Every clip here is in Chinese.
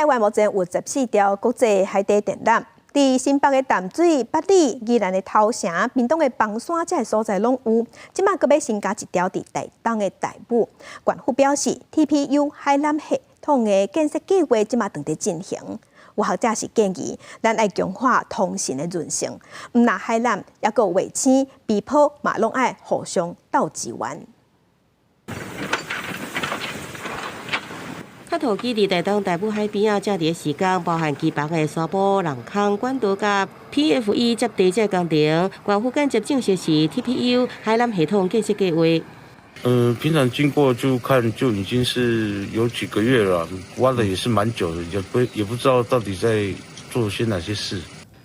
台湾目前有14条国际海底电缆，伫新北的淡水、八里、宜兰的头城、屏东的房山这些所在拢有。即马阁要新加一条伫台东的台武。管府表示 ，TPU 海缆系统的建设计划即马正在进行。有学者是建议，咱爱强化通讯的韧性，毋那海缆也阁卫星、避坡嘛，拢爱互相斗支援。卡图基伫台东台武海边啊，正伫时间包含基房的沙坡、人坑、管道甲 PFE 接地这工程，关府建设正式是 TPU 海缆系统建设计划。平常经过就看就已经是有几个月了，挖的也是蛮久的，也不知道到底在做些哪些事。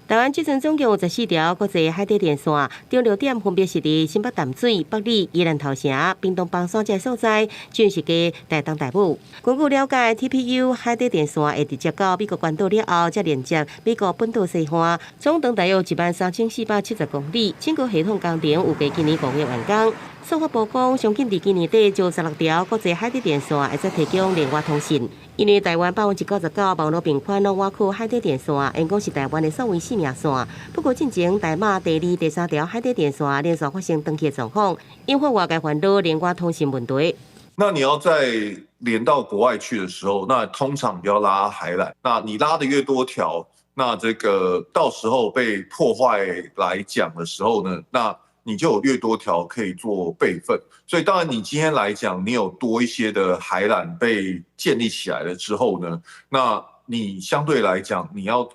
台湾即阵总共有14条国际海底电线，中流点分别是伫新北淡水、北里、宜兰头城、屏东房山这些所在，全是伫台东台武。根据了解 ，TPU 海底电线会直接到美国关岛了后，再连接美国本岛西岸，总长大约13470公里。整个系统工程预计今年5月完工。司法部讲，相信伫今年底就16条国际海底电线会再提供连外通讯。因为台湾99%网络并款拢挖去海底电线，因讲是台湾的首位性命线。不过，进前台马第2、第3条海底电线连续发生断气状况，引发外界烦恼连外通讯问题。那你要在连到国外去的时候，那通常不要拉海缆。那你拉的越多条，那这个到时候被破坏来讲的时候呢，那你就有越多条可以做备份。所以当然你今天来讲，你有多一些的海缆被建立起来了之后呢，那你相对来讲你要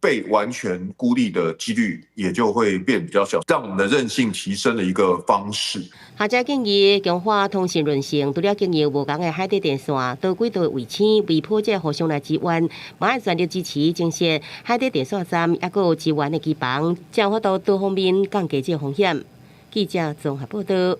被完全孤立的几率也就会变比较小，让我们的韧性提升的一个方式。学者建议强化通讯韧性，除了经营无同的海底电线，多轨道卫星、微波这互相来支援，嘛要全力支持建设海底电线站，也佮有支援的机房，将法度多方面降低这风险。记者综合报道。